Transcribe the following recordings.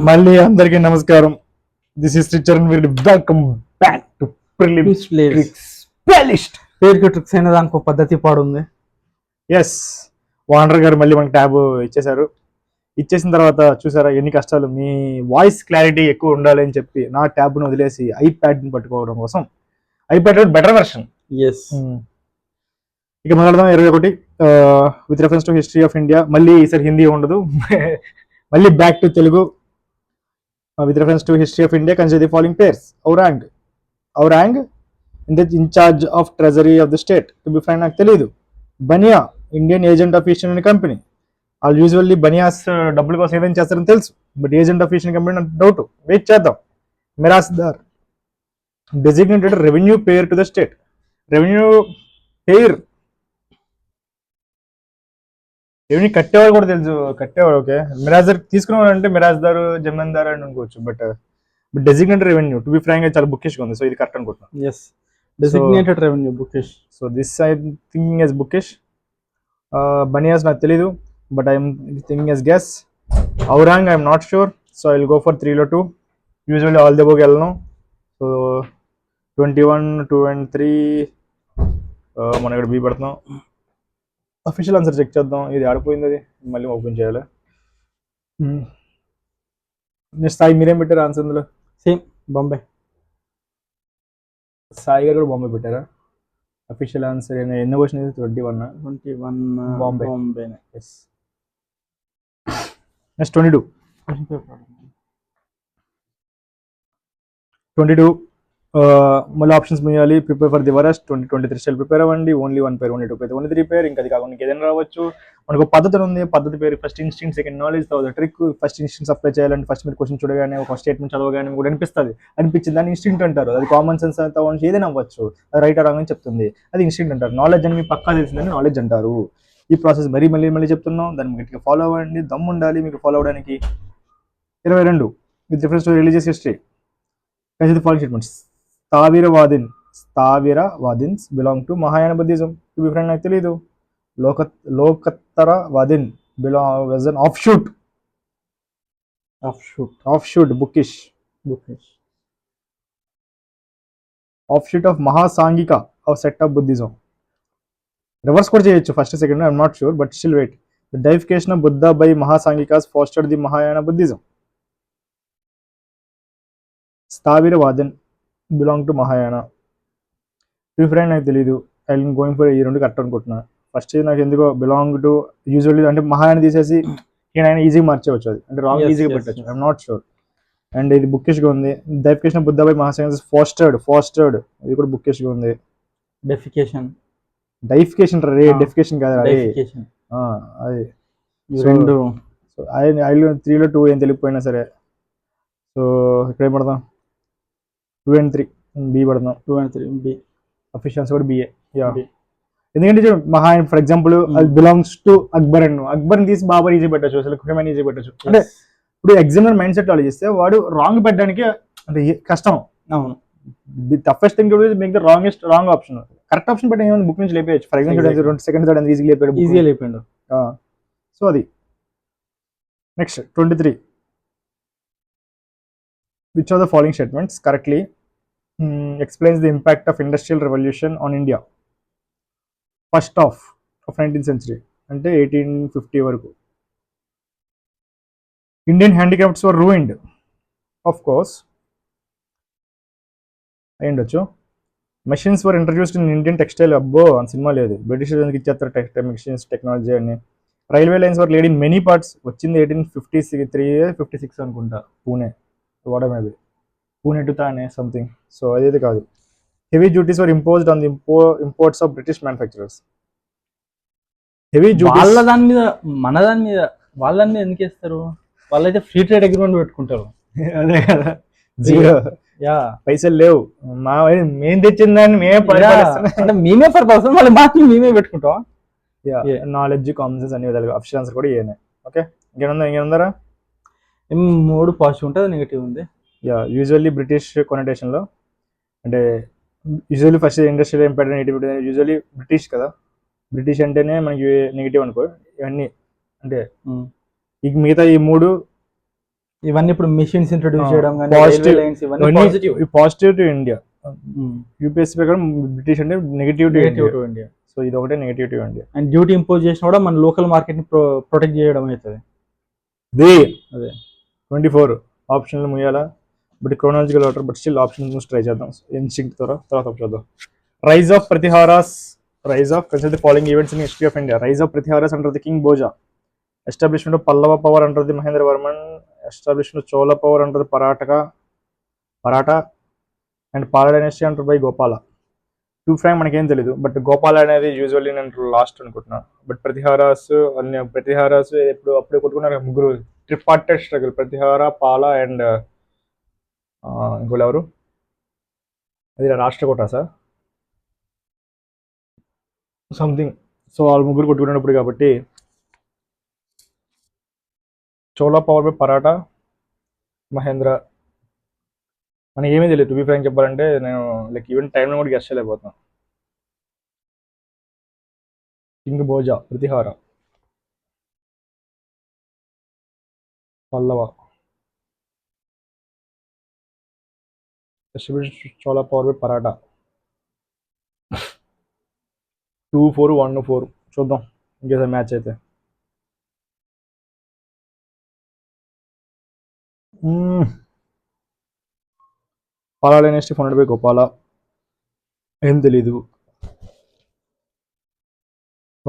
మళ్ళీ అందరికీ నమస్కారం. This is teacher welcome back to prelims specialist. పేరుకి ట్రిక్స్ అయిన దానికి ఒక పద్ధతి పాడుంది. ఎస్, వాండర్ గారు మళ్ళీ మనకి ట్యాబ్ ఇచ్చేశారు. ఇచ్చేసిన తర్వాత చూసారా ఎన్ని కష్టాలు. మీ వాయిస్ క్లారిటీ ఎక్కువ ఉండాలి అని చెప్పి నా ట్యాబ్ను వదిలేసి ఐప్యాడ్ని పట్టుకోవడం కోసం ఐప్యాడ్ బెటర్ వెర్షన్. ఇక మొదలదాం. 21 with reference to history of India. మళ్ళీ ఈసారి హిందీ ఉండదు, మళ్ళీ back to Telugu. With reference to history of India, consider the following pairs. Aurang in charge of treasury of the state. To be frank, నాకు తెలీదు. Bania Indian agent of East Indian Company. వాళ్ళు usually Banias డబ్బుల కోసం ఏదైనా చేస్తారని తెలుసు, but agent of East Indian Company నాకు doubt. Wait చేద్దాం. Mirasdar designated revenue payer to the state. Revenue payer, revenue కట్టేవాళ్ళు కూడా తెలుసు. కట్టేవాడు ఓకే. మిరాజ్దార్ తీసుకునేవాడు అంటే మిరాజ్దార్ జమీందార్ అని అనుకోవచ్చు, but designated revenue to be frank చాలా బుకిష్ ఉంది. సో ఇది కరెక్ట్ అనుకుంటున్నాను. Yes, designated revenue bookish. So this I thinking as bookish. Banias నాకు తెలీదు, but I'm thinking as guess. Aurang I'm not sure, so I will go for 3లో 2. Usually all the above వెళ్ళను. So 21, 2 and 3 మనం ఇక్కడ be పెడుతున్నాం. Official answer check చేద్దాం. ఇది ఆడిపోయింది, అది మళ్ళీ ఓపెన్ చేయాలి. నెక్స్ట్ సాయి మీరేం పెట్టారు ఆన్సర్ ఇందులో? సేమ్ బాంబే. సాయి గారు కూడా బాంబే పెట్టారా? అఫీషియల్ ఆన్సర్ ఎన్నో క్వశ్చన్ ఇది? 21 బాంబే. బాంబేనే. ఎస్. నెక్స్ట్ 22. 22 మళ్ళీ ఆప్షన్స్ వేయాలి. Prepare for the worst. 2023 style prepare అవ్వండి. ఓన్లీ 1 పేర్, ఓన్లీ 2 పేర్, ఓన్లీ 3 పేర్. ఇంకా అది కాకుండా ఏదైనా రావచ్చు. మనకు పద్ధతి ఉంది. పద్ధతి పేరు ఫస్ట్ ఇన్స్టింక్ట్, సెకండ్ నాలెడ్జ్, తర్వాత ట్రిక్. ఫస్ట్ ఇన్స్టింక్ట్స్ అప్లై చేయాలంటే ఫస్ట్ మీరు క్వశ్చన్ చూడగానే ఒక స్టేట్మెంట్ చదవగానే కూడా అనిపించింది దాన్ని ఇన్స్టింక్ట్ అంటారు. అది కామన్ సెన్స్ అంతా ఏదైనా అవ్వచ్చు, అది రైట్ రాంగ్ అని చెప్తుంది, అది ఇన్స్టింక్ట్ అంటారు. నాలెడ్జ్ అని మీకు పక్కా తెలిసిందని నాలెడ్జ్ అంటారు. ఈ ప్రాసెస్ మళ్ళీ చెప్తున్నాం. దాన్ని గట్టిగా ఫాలో అవ్వండి. దమ్ము ఉండాలి మీకు ఫాలో అవ్వడానికి. 22 with reference to religious history. Consider the following statements. Sthaviravadins belong to Mahayana Buddhism. To be frank నాకు తెలీదు. Lokottaravadin belong an offshoot bookish offshoot of Mahasangika of sect of Buddhism. Reverse కూడా చేయొచ్చు, first second I'm not sure, but still wait. The deification of Buddha by Mahasangikas fostered the Mahayana Buddhism. Sthaviravadin belong to Mahayana. To friend నాకు తెలీదు. I going for ఈ రెండు correct అనుకుంటున్నాను. First నాకు ఎందుకో belong to usually అంటే మహాయాన తీసేసి ఈయన ఈజీగా మార్చేవచ్చు, అది అంటే రాంగ్ ఈజీగా పెట్టచ్చు. I'm not sure. అండ్ ఇది బుక్కిష్గా ఉంది. డైఫికేషన్ బుద్ధ బై మహాసాంగికాస్ ఫాస్టర్డ్ ఇది కూడా బుక్కిష్గా ఉంది. డైఫికేషన్ డెఫికేషన్ కాదు అది. రెండు. సో ఐ 3లో 2 ఏం తెలియకపోయినా సరే. సో ఇక్కడ ఏం పడదాం? 2 and 3 బి పడదాం. 2 and 3 బి. అఫీషియల్స్ కూడా బిఏ. ఎందుకంటే మహా ఫర్ ఎగ్జాంపుల్ అది బిలాంగ్స్ టు అక్బర్ అను, అక్బర్ని తీసి బాబర్ ఈజీ పెట్టచ్చు, అసలు హుమైన్ ఈజీ పెట్టచ్చు. అంటే ఇప్పుడు ఎగ్జామినర్ మైండ్ సెట్ ఆలోచిస్తే వాడు రాంగ్ పెట్టడానికి అంటే కష్టం. అవును. The toughest thing to do is make the wrong option. Correct option పెట్టిన ఏమైనా బుక్ నుంచి లేపేయచ్చు. ఫర్ ఎగ్జాంపుల్ 2 seconds ఈజీగా లేపాడు. సో అది. Next 23. Which of the following statements correctly explains the impact of Industrial Revolution on India? First half of 19th century అంటే 1850 వరకు. Indian handicrafts were ruined. Of course. అయ్యుండొచ్చు. Machines were introduced in Indian textile. అబ్బో అని cinema లేదు. British ఎందుకు ఇచ్చేస్తారు textile machines technology అని. Railway lines were laid in many parts. వచ్చింది 1853 56 అనుకుంటా. Pune maybe Pune to Thane something. So అదేది కాదు. Heavy duties were imposed on the imports of British manufacturers. Heavy duties వాళ్ళ దాని మీద మన దాని మీద వాళ్ళ దాని మీద ఎందుకు వేస్తారు? వాళ్ళైతే ఫ్రీ ట్రేడ్ అగ్రిమెంట్ పెట్టుకుంటారు. అదే కదా, జీరో. పైసలు లేవు. మేము తెచ్చిన దాన్ని మేమే పర్పస్ మళ్ళీ మాకు మేమే పెట్టుకుంటాం. నాలెడ్జ్ కామన్ సెన్స్ అన్ని విధాలుగా. అఫీషియల్ ఆన్సర్ కూడా ఏనే. ఓకే, ఇంకేముందరా? 3 పాజిటివ్ ఉంటుంది, నెగిటివ్ ఉంది. యూజువల్లీ బ్రిటిష్ కొనటేషన్లో అంటే usually first industrial empire negative usually British కదా. బ్రిటిష్ అంటేనే మనకి నెగిటివ్ అనుకో. ఇవన్నీ అంటే మిగతా ఈ 3 ఇవన్నీ ఇప్పుడు మిషన్స్ ఇంట్రొడ్యూస్ చేయడం కానీ పాజిటివ్ రైల్వే లైన్స్ ఇవన్నీ positive. Positive to India. UPSC ప్రకారం బ్రిటిష్ అంటే negative to negative India. To India. So ఇది ఒకటే negative to India. And duty impose చేసినా కూడా మన లోకల్ మార్కెట్ ని ప్రొటెక్ట్ చేయడం అవుతుంది. అదే 24 ఆప్షన్లు ముయ్యాలా, but chronological order, but still option try చేద్దాం. ఇన్స్టింక్ట్ తర్వాత చూద్దాం. Rise of Pratiharas, rise of consider the following events in history of India. Rise of Pratiharas under the king Bhoja, establishment of Pallava power under the Mahendra Varman, establishment Chola power under the Paratha and Pala dynasty under by Gopala. To frank మనకేం తెలీదు, but Gopala అనేది usually నేను last అనుకుంటున్నా. But Pratiharas ఎప్పుడు అప్పుడే కొట్టుకున్నారు ముగ్గురు. ట్రిపార్టెడ్ struggle, ప్రతిహార, పాల అండ్ ఇంకోళ్ళు ఎవరు, అది రాష్ట్రకూట సార్ సంథింగ్. సో వాళ్ళు ముగ్గురు కొట్టుకున్నప్పుడు కాబట్టి చోళ పవర్ బై పరాఠా, మహేంద్ర మనకి ఏమీ తెలియదు. టు బి ఫ్రాంక్ చెప్పాలంటే నేను లైక్ ఈవెన్ టైంలో కూడా గెస్ట్ చేయలేకపోతున్నాను. King Bhoja, Pratihara, Pallava, Chola power by పరాఠా. 2-4 1-4 చూద్దాం ఇంకేసారి మ్యాచ్ అయితే. Pala dynasty founded by Gopala, ఏం తెలీదు.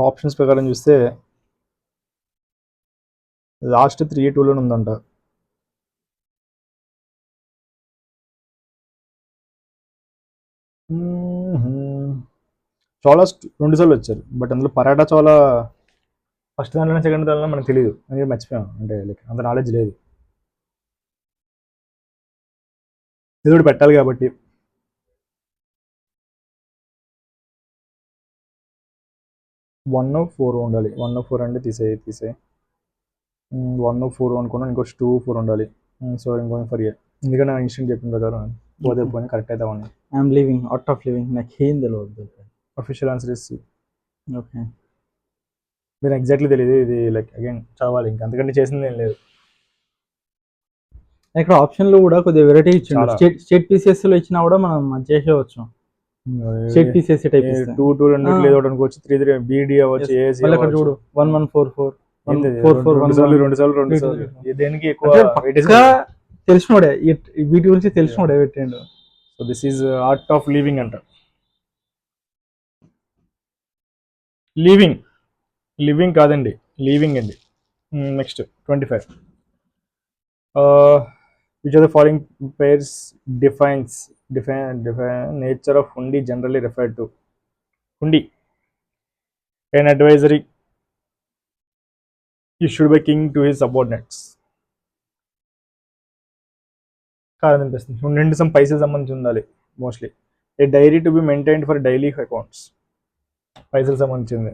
ఆప్షన్స్ ప్రకారం చూస్తే లాస్ట్ 3-2లోనే ఉందంట. చోళా 2 సార్లు వచ్చారు, బట్ అందులో పరాఠా చోళా ఫస్ట్ దాంట్లో సెకండ్ దాంట్లో మనకు తెలియదు, అనేది మర్చిపోయాం. అంటే లైక్ అంత నాలెడ్జ్ లేదు, ఇది కూడా పెట్టాలి కాబట్టి. 1-4 ఉండాలి. 1-4 అంటే తీసేయి 1-4 అనుకున్నాను. ఇంకొచ్చి 2-4 ఉండాలి. సో ఇంకొక ఫర్ ఇయర్, ఎందుకంటే నా ఇన్స్టెంట్ చెప్పిన ప్రకారం పోతే పోయి కరెక్ట్ అయితే ఉన్నాయి. I'm living out of living, నాకు ఏం తెలియదు. Official answer is C. Okay, మీరు ఎగ్జాక్ట్లీ తెలియదు. ఇది లైక్ అగైన్ చదవాలి, ఇంకా అంతకంటే చేసింది ఏం లేదు. ఇక్కడ ఆప్షన్ లో కూడా కొద్దిగా వెరైటీ ఇచ్చిండు. చాలా. స్టేట్ పీసీఎస్ లో ఇచ్చినా కూడా మనం చేసేవచ్చు. స్టేట్ పీసీఎస్ టైప్ ఇస్తే 2 రెండిట్లో ఏదో ఒకటి అనుకోవచ్చు. 3 బీడీ అవ్వచ్చు, ఏసీ మళ్ళీ ఇక్కడ అవ్వచ్చు. చూడు 1144 ఏంది? 441 రెండు సార్లు. దేనికి ఎక్కువ పక్కా తెలిసినోడే, వీటి గురించి తెలిసినోడే పెట్టిండు. So this is art of living అంట. లివింగ్ కాదండి, లివింగ్ అండి. Next 25. Which are the following pairs defines nature of hundi generally referred to. Hundi, an advisory issued by king to his subordinates. కాదనిపిస్తుంది. హుండీ సమ్ పైసలు సంబంధించి ఉండాలి mostly. A diary to be maintained for daily accounts, పైసలు సంబంధించింది.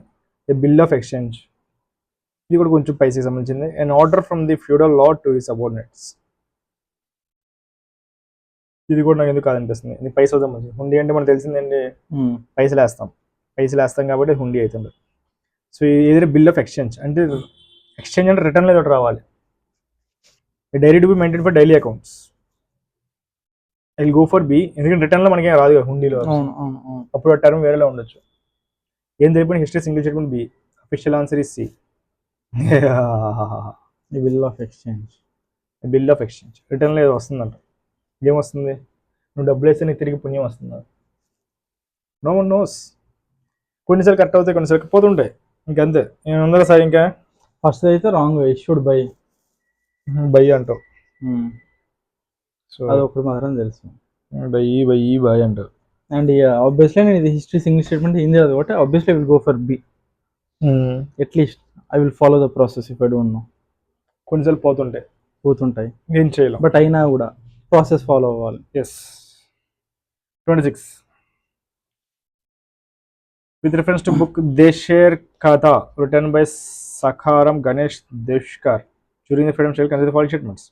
ఏ bill of exchange, ఇది కూడా కొంచెం పైసకి సంబంధించింది. And order from the feudal lord to his subordinates, ఇది కూడా నాకు ఎందుకు కాదనిపిస్తుంది. ఇది పైసలు సంబంధించింది. హుండీ అంటే మనకు తెలిసిందండి, పైసలు వేస్తాం కాబట్టి హుండీ అవుతుంది. సో ఇది బిల్ ఆఫ్ ఎక్స్చేంజ్ అంటే ఎక్స్చేంజ్ అంటే రిటర్న్ ఏదో రావాలి. Diary to be maintain for daily accounts, I will go for B, ఎందుకంటే రిటర్న్లో మనకి రాదు కదా హుండీలో, అప్పుడు ఆ టర్మ్ వేరేలా ఉండొచ్చు. ఏం తెలియని history single statement B. Official answer is C. Bill of exchange రిటర్న్లో ఏదో వస్తుందంట. ఏమొస్తుంది? నువ్వు డబ్బులు వేస్తే నీకు తిరిగి పుణ్యం వస్తుంది. No one knows. కొన్నిసార్లు కరెక్ట్ అవుతాయి, కొన్నిసార్లు పోతుంటాయి, ఇంకంతే. నేను ఉందా సార్ ఇంకా ఫస్ట్ అయితే రాంగ్, ఇష్యూడ్ బై అంటావు. సో అది ఒకటి మాత్రం తెలుసు, బై అంటావు. అండ్ ఆబ్వియస్లీ నేను ఇది హిస్టరీ సింగిల్ స్టేట్మెంట్ హిందీ అది ఒకటి. Obviously I will go for B. At least I will follow the process if I don't know. కొన్నిసార్లు పోతుంటాయి, ఏం చేయలేం, బట్ అయినా కూడా ప్రాసెస్ ఫాలో అవ్వాలి. Yes. 26. With reference to book Desher Katha written by Sakharam Ganesh Deshkar during the freedom struggle, consider the following statements.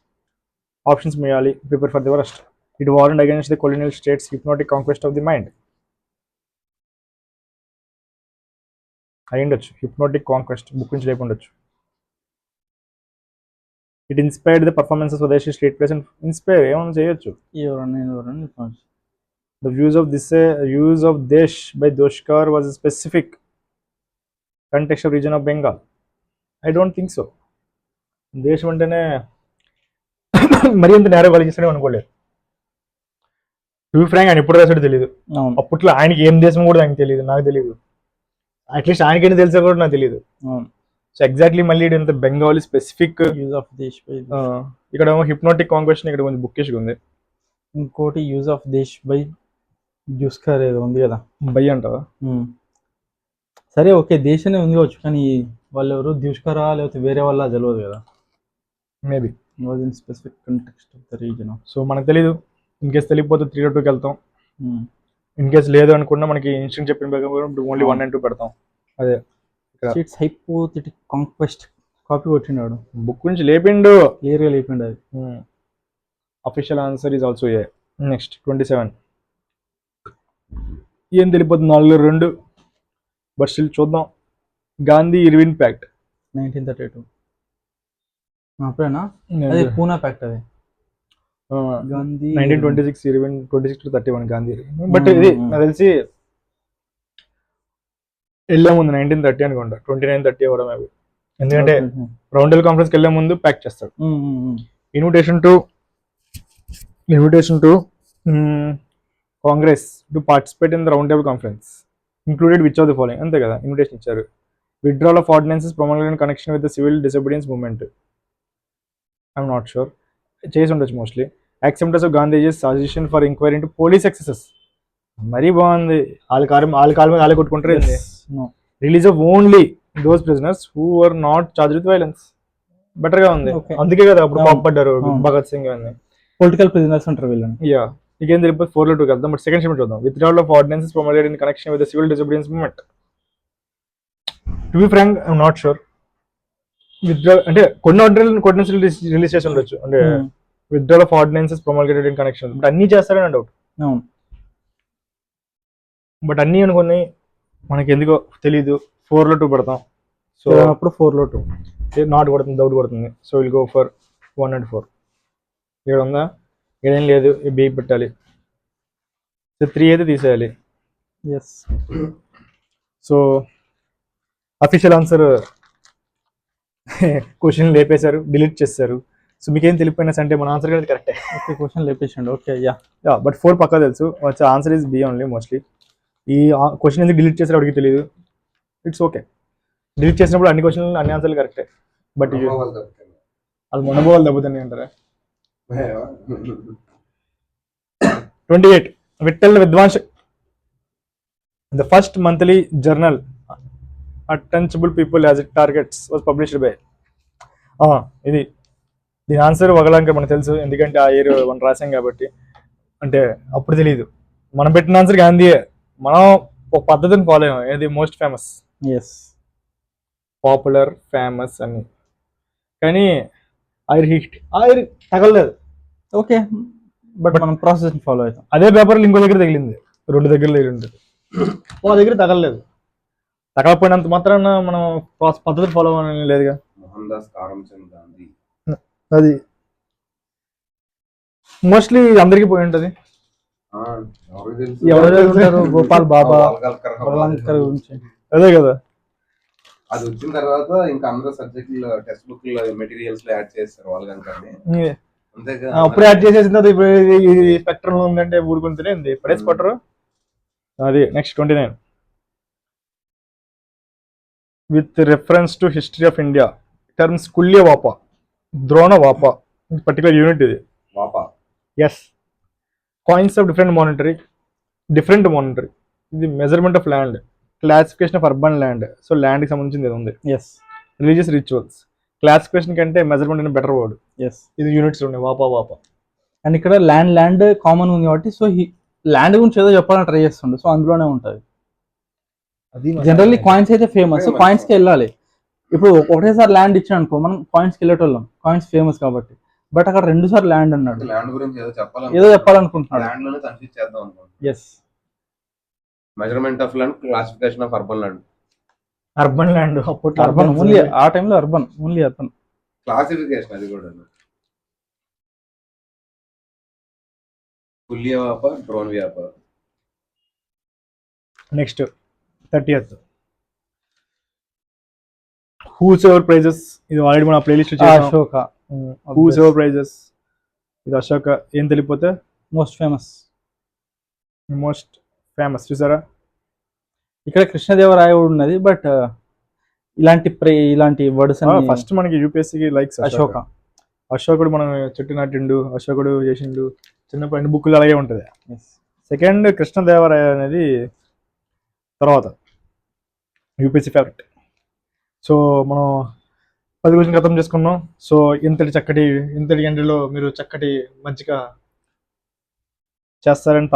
Options merely prepare for the worst. It warned against the colonial states' hypnotic conquest of the mind. అయ్యుండొచ్చు, hypnotic conquest book నుంచి లేకుండొచ్చు. It inspired the performances స్వదేశీ street place and inspire ఏమైనా చేయొచ్చు. ఎవరన్నా the use of desh by Doshkar was a specific context of region of Bengal. I don't think so. దేశం అంటేనే మరి అంత నేర కలిగిస్తానే అనుకోలేదు. టు బి ఫ్రాంక్ ఆయన ఎప్పుడు రాసాడో తెలియదు. అవును అప్పట్లో ఆయనకి ఏం దేశం కూడా ఆయనకి తెలియదు, నాకు తెలియదు. అట్లీస్ట్ ఆయనకైనా తెలిసా కూడా నాకు తెలియదు. అవును సో ఎగ్జాక్ట్లీ మళ్ళీ ఇంత Bengali specific. Use of Desh by ఇక్కడ హిప్నోటిక్ కాంక్వెషన్ ఇక్కడ కొంచెం బుక్కిష్గా ఉంది. ఇంకోటి యూజ్ ఆఫ్ దేశ్ బై జుస్కర్ ఏదో ఉంది కదా. బై అంటావా? సరే ఓకే దేశమే ఉంది కావచ్చు కానీ వాళ్ళు ఎవరు దుష్కరా లేకపోతే వేరే వాళ్ళ తెలియదు కదా. Maybe was in specific context of the reason. So మనకు తెలీదు. ఇన్ కేసు తెలియకపోతే 302కి వెళ్తాం. ఇన్ కేసు లేదు అనుకున్నా మనకి ఇన్స్టింక్ట్ చెప్పిన ప్రకారం ఓన్లీ 1 and 2 పెడతాం. అదే it's hypothetic conquest copy కొట్టినాడు, book నుంచి లేపిండు, క్లియర్గా లేపిండు అది. Official answer is also a. Next 27 ఏం తెలిపోతుంది 4-2 బట్ స్టిల్ చూద్దాం. గాంధీ ఇర్విన్ ప్యాక్ట్ 1932 అప్పుడేనా? అది పూనా ప్యాక్ట్ అది. Gandhi 1926 Irwin 26 to 31 Gandhi. But ఇది నాకు తెలిసి వెళ్ళే ముందు 1930 అనుకుంటా, 29-30 అవ్వడం అవి. ఎందుకంటే రౌండ్ టేబుల్ కాన్ఫరెన్స్కి వెళ్ళే ముందు ప్యాక్ చేస్తాడు. Invitation to Congress to participate in the round table conference included which of the following. అంతే కదా, ఇన్విటేషన్ ఇచ్చారు. Withdrawal of ordinances promoted in connection with the civil disobedience movement. I'm not sure, చేసి ఉండొచ్చు mostly. Acceptance of Gandhiji's suggestion for enquiry into police excesses. మరీ బాగుంది, వాళ్ళ కాలు మీద వాళ్ళే కొట్టుకుంటారు. Release of only those prisoners who are not charge with violence. Better గా ఉంది. అందుకే కదా అప్పుడు పాపడ్డారు భగత్ సింగ్ అని. పొలిటికల్ ప్రిజనర్స్ అంటారు వీళ్ళని. యా, ఇకేం తెలియదు. 4-2 వెళ్దాం. బట్ సెకండ్ స్టేట్మెంట్ చూద్దాం. Withdrawal of ordinances promoted in connection with the civil disobedience movement. To be frank I'm not sure. Withdrawal అంటే కొన్ని ఆర్డినెన్స్ రిలీజ్ చేసి ఉండొచ్చు. అంటే withdrawal of ordinances promoted in connection, but అన్ని చేస్తారని డౌట్. అవును, but అన్ని అనుకుని మనకి ఎందుకో తెలీదు. 4-2 పెడతాం. సో అప్పుడు 4-2 నాట్ కొడుతుంది, డౌట్ కొడుతుంది. So will go for 1 and 4. ఇక్కడ ఉందా? ఏం లేదు, బి పెట్టాలి. సో 3 అయితే తీసేయాలి. Yes. So official answer question లేపేశారు, డిలీట్ చేశారు. సో మీకేం తెలిపోయినా అంటే మన ఆన్సర్ కూడా కరెక్టే. ఓకే, క్వశ్చన్ లేపేసిండు. ఓకే, యా బట్ 4 పక్కా తెలుసు. వచ్చే answer is B only mostly. ఈ క్వశ్చన్ ఎందుకు డిలీట్ చేశారు అడిగి తెలియదు. ఇట్స్ ఓకే, డిలీట్ చేసినప్పుడు అన్ని క్వశ్చన్లు అన్ని ఆన్సర్లు కరెక్టే. బట్ అది మొనబోవాలి దెబ్బతిని అంటారా? 28 Vitthal Vidwans the first monthly journal untouchable people as its targets was published by. ఇది దీని ఆన్సర్ వగలాంక మనకు తెలుసు, ఎందుకంటే ఆ ఇయర్ మనం రాసాం కాబట్టి. అంటే అప్పుడు తెలియదు. మనం పెట్టిన ఆన్సర్ గాంధీయే. మనం ఒక పద్ధతిని ఫాలో అయ్యాం. ఏది most famous, yes, popular, famous అని. కానీ ఆయిర్ తగలలేదు. ఓకే, బట్ మనం ప్రాసెస్ ఫాలో అవుతాం. అదే పేపర్లు ఇంకో దగ్గర తగిలింది, 2 దగ్గర తగిలి ఉంటుంది. ఒక దగ్గర తగలలేదు. తగలపోయినంత మాత్రాన మనం పద్ధతి ఫాలో అవ్వాలని లేదుగా. మోహన్ దాస్ కరమ్చంద్ గాంధీ అది మోస్ట్లీ అందరికీ పోయి ఉంటుంది. ఎవరు ఉంటారు? గోపాల్ బాబా, వడలంకర్ గురించి. అదే కదా. అది వచ్చిన తర్వాత ఇంకా అందరూ సబ్జెక్టులు టెక్స్ట్ బుక్ మెటీరియల్స్ లో యాడ్ చేస్తారు వాళ్ళకంటే. అంతేగా, అప్పుడు యాడ్ చేసేసిన తర్వాత ఇప్పుడు ఇది స్పెక్ట్రమ్ ఉందంటే ఊరుకుంటేనే పడేసి పట్టరు. అది next 29 with reference to history of India terms kulya vapa, drona vapa particular unit ఇది. Vapa. Yes, coins of different monetary ఇది measurement of land, classification of urban land. So ల్యాండ్కి సంబంధించింది ఉంది. Yes, religious rituals. క్లాసిఫికేషన్ కంటే మెజర్మెంట్ అనే బెటర్ వర్డ్. ఎస్, ఇది units ఉన్నాయి. Vapa. And ఇక్కడ ల్యాండ్ కామన్ ఉంది కాబట్టి సో ల్యాండ్ గురించి ఏదో చెప్పాలని ట్రై చేస్తుండే. సో అందులోనే ఉంటుంది. జనరల్లీ కాయిన్స్ అయితే ఫేమస్, కాయిన్స్ కి వెళ్ళాలి. ఇప్పుడు ఒకటేసారి ల్యాండ్ ఇచ్చాను అనుకో, మనం కాయిన్స్ కి వెళ్ళేటోళ్ళం, కాయిన్స్ ఫేమస్ కాబట్టి. బట్ అక్కడ 2 సార్లు ల్యాండ్ అన్నాడు, ల్యాండ్ గురించి ఏదో చెప్పాలనుకుంటున్నాడు. ల్యాండ్ లోనే కన్ఫ్యూజ్ చేద్దాం అనుకుంటున్నాను. Yes, measurement of land, classification of urban land. Urban land. Urban only, ఆ టైంలో అర్బన్ ఓన్లీ అర్బన్. క్లాసిఫికేషన్ అది కూడా. Kulya vapa, drona vapa. Next 30th whose ever prizes, ఇది ఆల్రెడీ మన ప్లేలిస్ట్ చేసాం. అశోక హూస్ ఎవర్ ప్రైజెస్, ఇది అశోక. ఏం తెలియపోతే మోస్ట్ ఫేమస్. మోస్ట్ ఫేమస్ చూసారా. ఇక్కడ కృష్ణదేవరాయ కూడా ఉన్నది, బట్ ఇలాంటి వర్డ్స్ ఫస్ట్ మనకి యూపీఎస్సీకి లైక్స్ అశోక. అశోకుడు మనం చెట్టు నాటిండు, అశోకుడు చేసిండు, చిన్నప్పుడు అన్ని బుక్కులు అలాగే ఉంటుంది. సెకండ్ కృష్ణదేవరాయ అనేది తర్వాత యూపీఎస్సీ ఫేవరెట్. సో మనం 10 క్వశ్చన్ ఖతం చేసుకున్నాం. సో ఇంతటి ఎండలో మీరు చక్కటి మంచిగా చేస్తారని